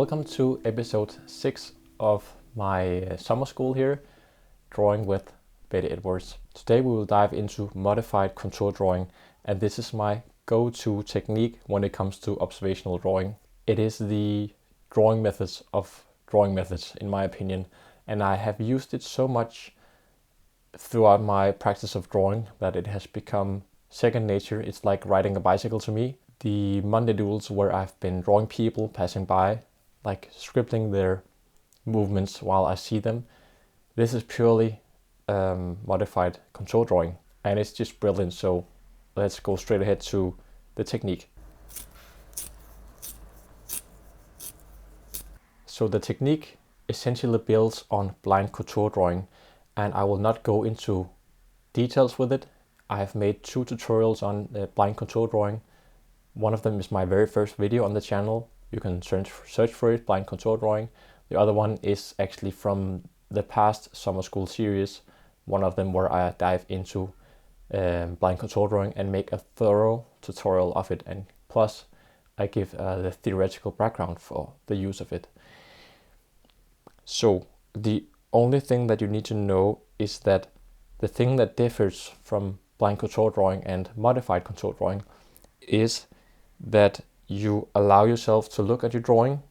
Welcome to episode 6 of my summer school here, Drawing with Betty Edwards. Today we will dive into modified contour drawing, and this is my go-to technique when it comes to observational drawing. It is the drawing methods of drawing methods, in my opinion, and I have used it so much throughout my practice of drawing that it has become second nature. It's like riding a bicycle to me. The Monday doodles where I've been drawing people passing by, like scribbling their movements while I see them. This is purely modified contour drawing, and it's just brilliant. So let's go straight ahead to the technique. So the technique essentially builds on blind contour drawing, and I will not go into details with it. I have made 2 tutorials on blind contour drawing. One of them is my very first video on the channel. You can search for it, blind contour drawing. The other one is actually from the past summer school series. One of them where I dive into blind contour drawing and make a thorough tutorial of it. And plus I give the theoretical background for the use of it. So the only thing that you need to know is that the thing that differs from blind contour drawing and modified contour drawing is that you allow yourself to look at your drawing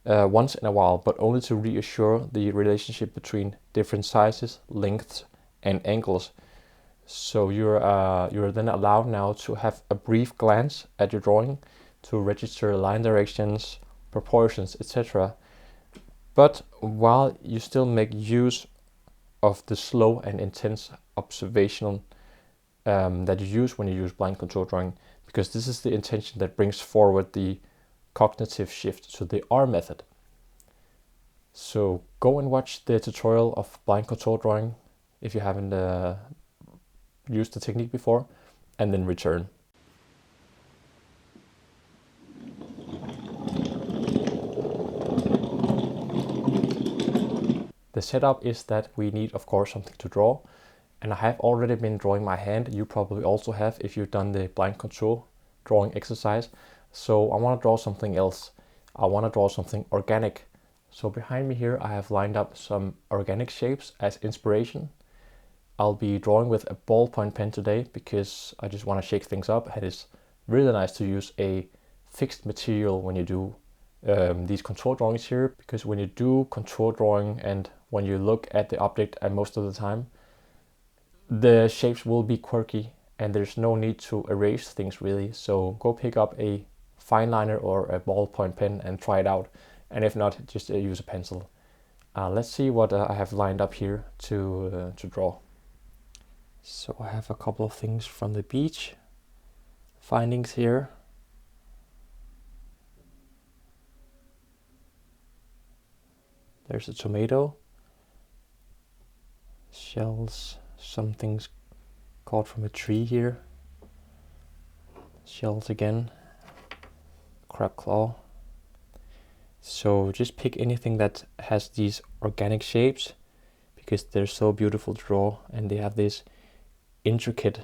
once in a while, but only to reassure the relationship between different sizes, lengths, and angles. So you're then allowed now to have a brief glance at your drawing to register line directions, proportions, etc. But while you still make use of the slow and intense observation that you use when you use blind contour drawing, because this is the intention that brings forward the cognitive shift to the R method. So go and watch the tutorial of blind contour drawing if you haven't used the technique before, and then return. The setup is that we need, of course, something to draw. And I have already been drawing my hand. You probably also have if you've done the blind contour drawing exercise. So I want to draw something else. I want to draw something organic. So behind me here I have lined up some organic shapes as inspiration. I'll be drawing with a ballpoint pen today because I just want to shake things up. And it's really nice to use a fixed material when you do these contour drawings here, because when you do contour drawing and when you look at the object, and most of the time the shapes will be quirky and there's no need to erase things really. So go pick up a fine liner or a ballpoint pen and try it out. And if not, just use a pencil. Let's see what I have lined up here to draw. So I have a couple of things from the beach. Findings here. There's a tomato. Shells. Some things caught from a tree here. Shells again. Crab claw. So just pick anything that has these organic shapes because they're so beautiful to draw, and they have these intricate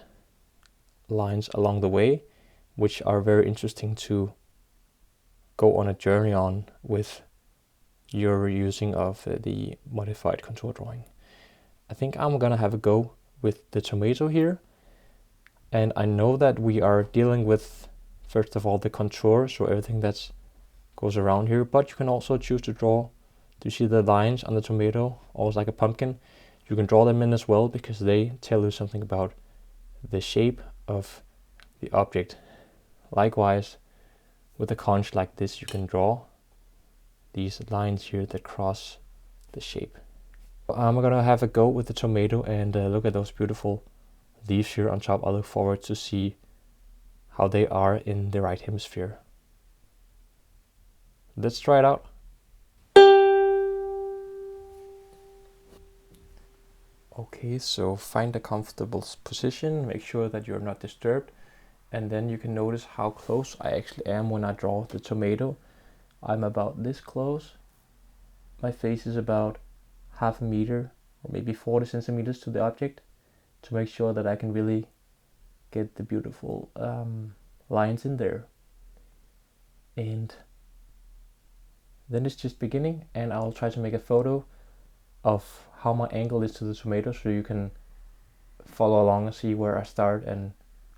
lines along the way which are very interesting to go on a journey on with your using of the modified contour drawing. I think I'm gonna have a go with the tomato here, and I know that we are dealing with first of all the contour, so everything that goes around here, but you can also choose to draw. Do you see the lines on the tomato, almost like a pumpkin? You can draw them in as well because they tell you something about the shape of the object. Likewise, with a conch like this, you can draw these lines here that cross the shape. I'm gonna have a go with the tomato and look at those beautiful leaves here on top. I look forward to see how they are in the right hemisphere. Let's try it out. Okay, so find a comfortable position, make sure that you're not disturbed, and then you can notice how close I actually am when I draw the tomato. I'm about this close. My face is about half a meter or maybe 40 centimeters to the object to make sure that I can really get the beautiful lines in there. And Then it's just beginning, and I'll try to make a photo of how my angle is to the tomato so you can follow along and see where I start and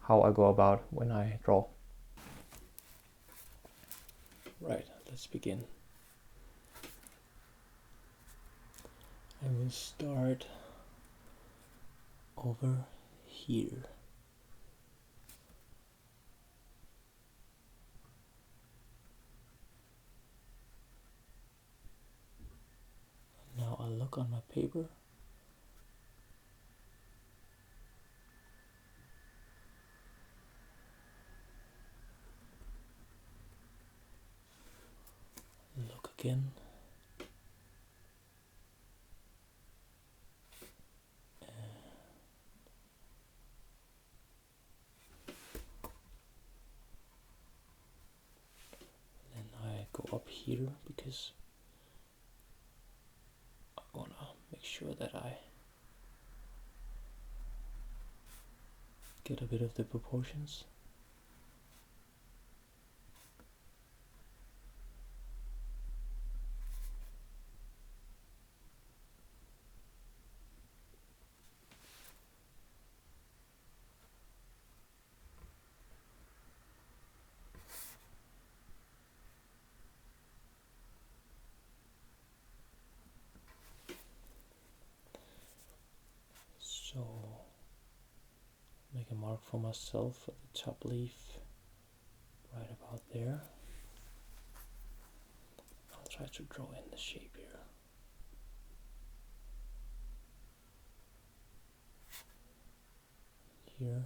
how I go about when I draw. Right, let's begin. I will start over here. Now I'll look on my paper. Look again. Then I go up here because I want to make sure that I get a bit of the proportions. So make a mark for myself at the top leaf, right about there. I'll try to draw in the shape here. Here.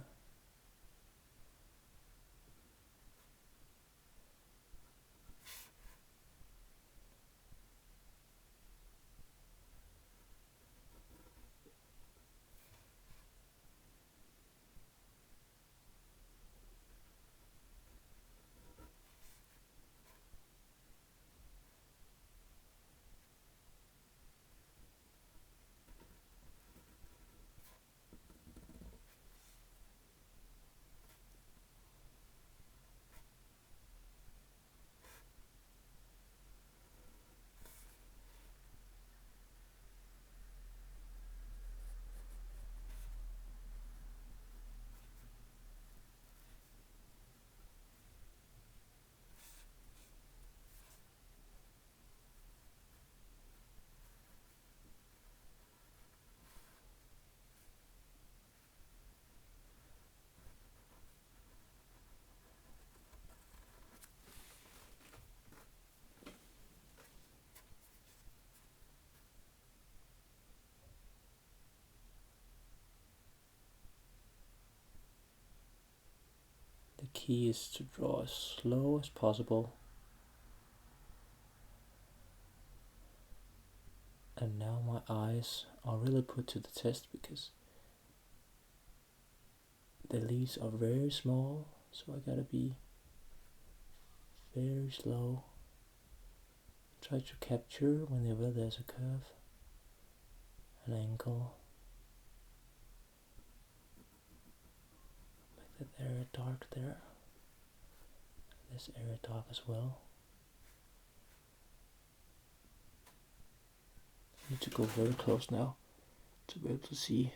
The key is to draw as slow as possible. And now my eyes are really put to the test because the leaves are very small, so I gotta be very slow. Try to capture whenever there's a curve, an angle. Make that area dark there. This area dark as well. I need to go very close now to be able to see.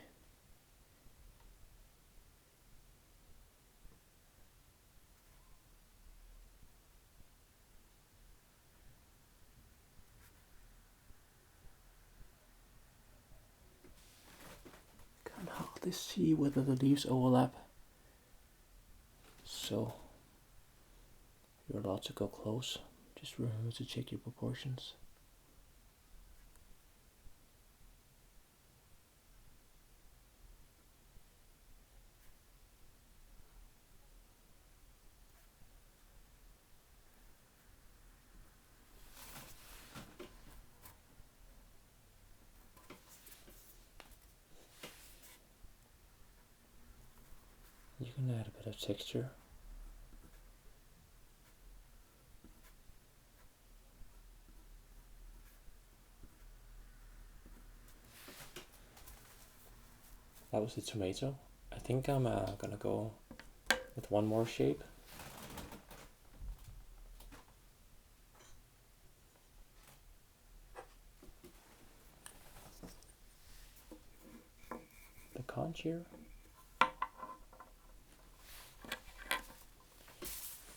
Can't hardly see whether the leaves overlap. So you're allowed to go close. Just remember to check your proportions. You can add a bit of texture. That was the tomato. I think I'm gonna go with one more shape. conch here.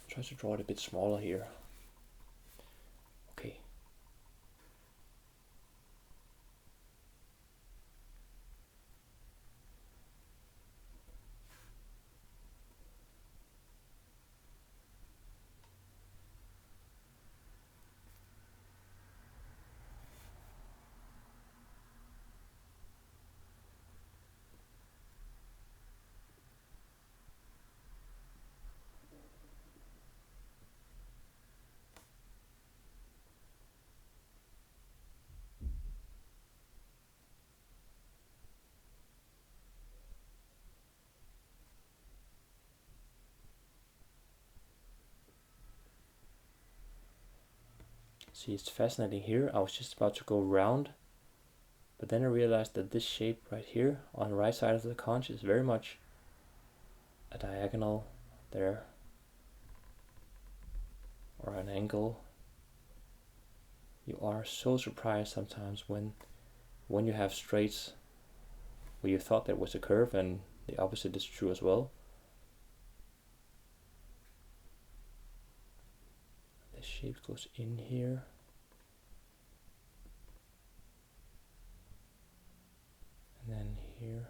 Try to draw it a bit smaller here. Okay. See, it's fascinating here. I was just about to go round, but then I realized that this shape right here on the right side of the conch is very much a diagonal there, or an angle. You are so surprised sometimes when you have straights where you thought that was a curve, and the opposite is true as well. This shape goes in here. And then here.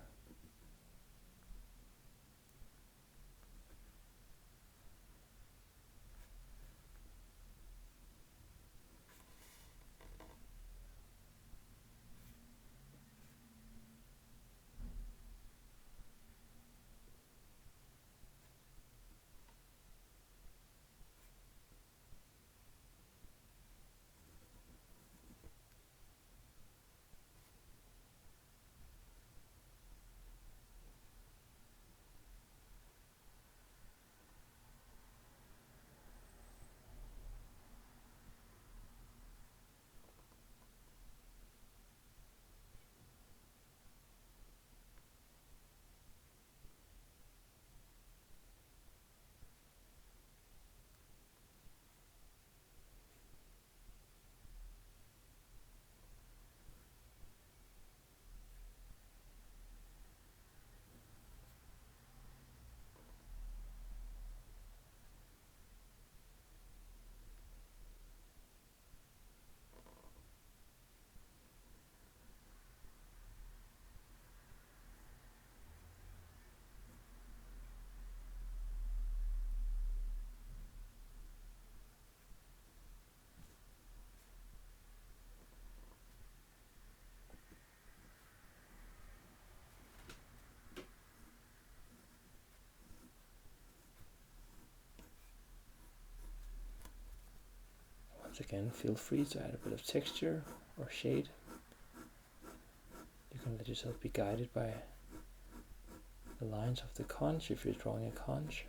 Once again, feel free to add a bit of texture or shade. You can let yourself be guided by the lines of the conch if you're drawing a conch.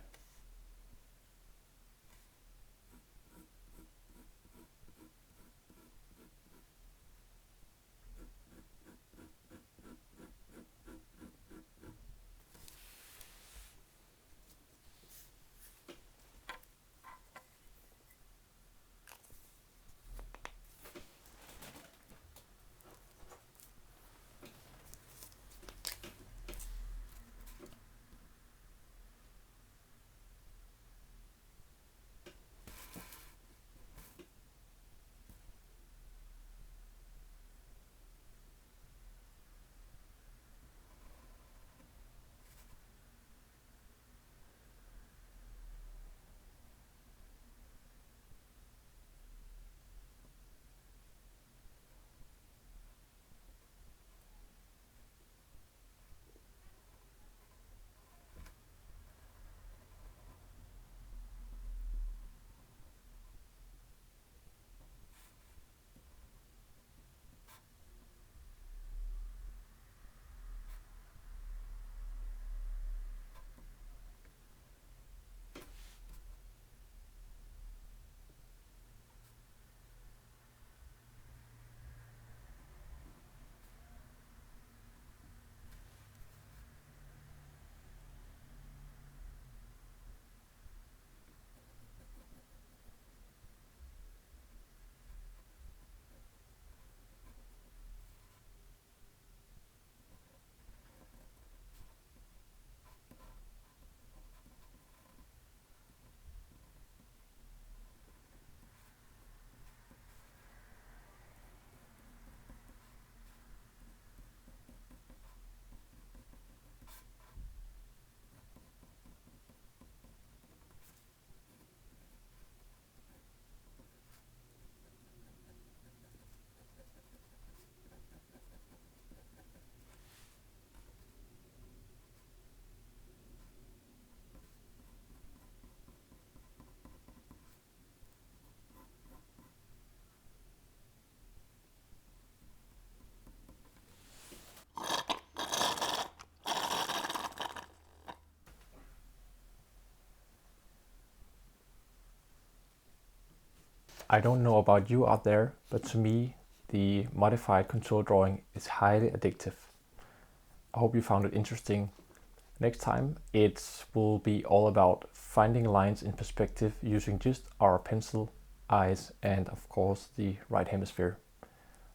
I don't know about you out there, but to me, the modified contour drawing is highly addictive. I hope you found it interesting. Next time, it will be all about finding lines in perspective using just our pencil, eyes, and of course the right hemisphere.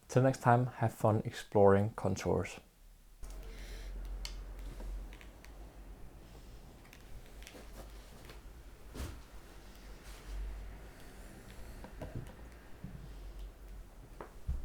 Till next time, have fun exploring contours.